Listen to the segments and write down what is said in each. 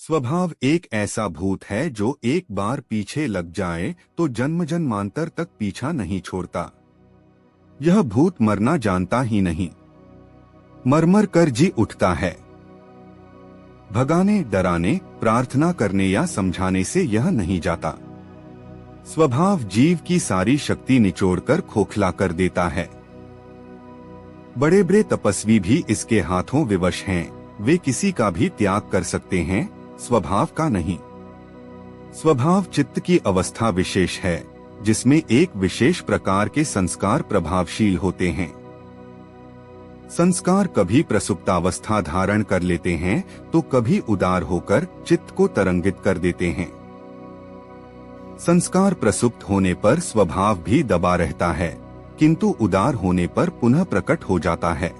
स्वभाव एक ऐसा भूत है जो एक बार पीछे लग जाए तो जन्म जन्मांतर तक पीछा नहीं छोड़ता। यह भूत मरना जानता ही नहीं, मर कर जी उठता है। भगाने, डराने, प्रार्थना करने या समझाने से यह नहीं जाता। स्वभाव जीव की सारी शक्ति निचोड़कर खोखला कर देता है। बड़े बड़े तपस्वी भी इसके हाथों विवश हैं। वे किसी का भी त्याग कर सकते हैं, स्वभाव का नहीं। स्वभाव चित्त की अवस्था विशेष है जिसमें एक विशेष प्रकार के संस्कार प्रभावशील होते हैं। संस्कार कभी प्रसुप्तावस्था धारण कर लेते हैं तो कभी उदार होकर चित्त को तरंगित कर देते हैं। संस्कार प्रसुप्त होने पर स्वभाव भी दबा रहता है, किंतु उदार होने पर पुनः प्रकट हो जाता है।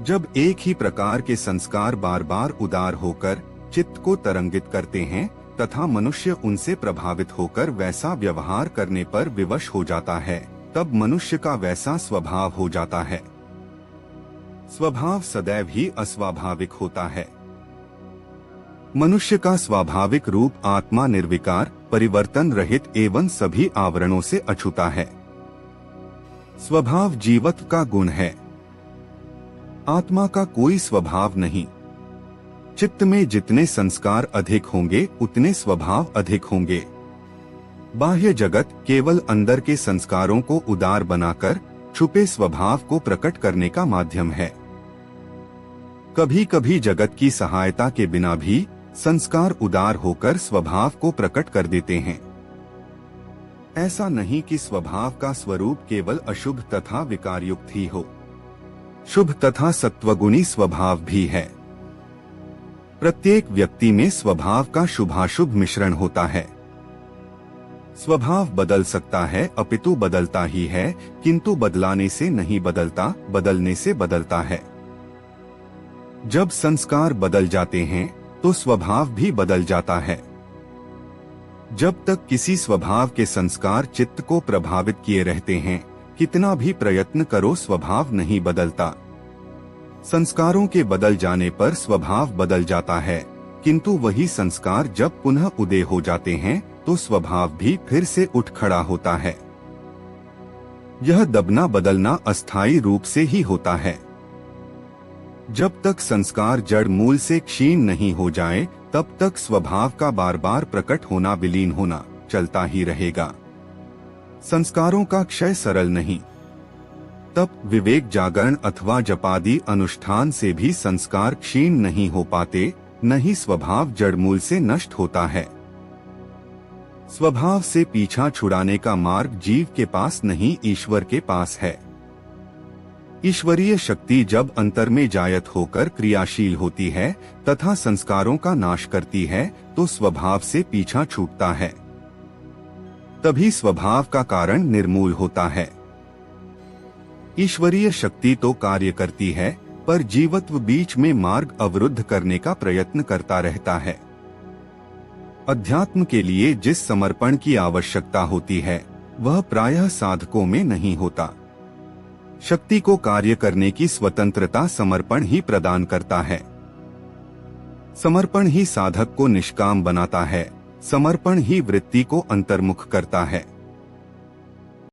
जब एक ही प्रकार के संस्कार बार बार उदार होकर चित्त को तरंगित करते हैं तथा मनुष्य उनसे प्रभावित होकर वैसा व्यवहार करने पर विवश हो जाता है, तब मनुष्य का वैसा स्वभाव हो जाता है। स्वभाव सदैव ही अस्वाभाविक होता है। मनुष्य का स्वाभाविक रूप आत्मा निर्विकार, परिवर्तन रहित एवं सभी आवरणों से अछूता है। स्वभाव जीवत्व का गुण है, आत्मा का कोई स्वभाव नहीं। चित्त में जितने संस्कार अधिक होंगे उतने स्वभाव अधिक होंगे। बाह्य जगत केवल अंदर के संस्कारों को उदार बनाकर छुपे स्वभाव को प्रकट करने का माध्यम है। कभी कभी जगत की सहायता के बिना भी संस्कार उदार होकर स्वभाव को प्रकट कर देते हैं। ऐसा नहीं कि स्वभाव का स्वरूप केवल अशुभ तथा विकारयुक्त ही हो, शुभ तथा सत्वगुणी स्वभाव भी है। प्रत्येक व्यक्ति में स्वभाव का शुभाशुभ मिश्रण होता है। स्वभाव बदल सकता है, अपितु बदलता ही है, किंतु बदलाने से नहीं बदलता, बदलने से बदलता है। जब संस्कार बदल जाते हैं तो स्वभाव भी बदल जाता है। जब तक किसी स्वभाव के संस्कार चित्त को प्रभावित किए रहते हैं, कितना भी प्रयत्न करो स्वभाव नहीं बदलता। संस्कारों के बदल जाने पर स्वभाव बदल जाता है, किंतु वही संस्कार जब पुनः उदय हो जाते हैं तो स्वभाव भी फिर से उठ खड़ा होता है। यह दबना बदलना अस्थायी रूप से ही होता है। जब तक संस्कार जड़ मूल से क्षीण नहीं हो जाए तब तक स्वभाव का बार बार प्रकट होना, विलीन होना चलता ही रहेगा। संस्कारों का क्षय सरल नहीं। तप, विवेक जागरण अथवा जपादि अनुष्ठान से भी संस्कार क्षीण नहीं हो पाते, न ही स्वभाव जड़मूल से नष्ट होता है। स्वभाव से पीछा छुड़ाने का मार्ग जीव के पास नहीं, ईश्वर के पास है। ईश्वरीय शक्ति जब अंतर में जायत होकर क्रियाशील होती है तथा संस्कारों का नाश करती है तो स्वभाव से पीछा छूटता है। तभी स्वभाव का कारण निर्मूल होता है। ईश्वरीय शक्ति तो कार्य करती है, पर जीवत्व बीच में मार्ग अवरुद्ध करने का प्रयत्न करता रहता है। अध्यात्म के लिए जिस समर्पण की आवश्यकता होती है वह प्रायः साधकों में नहीं होता। शक्ति को कार्य करने की स्वतंत्रता समर्पण ही प्रदान करता है। समर्पण ही साधक को निष्काम बनाता है, समर्पण ही वृत्ति को अंतर्मुख करता है।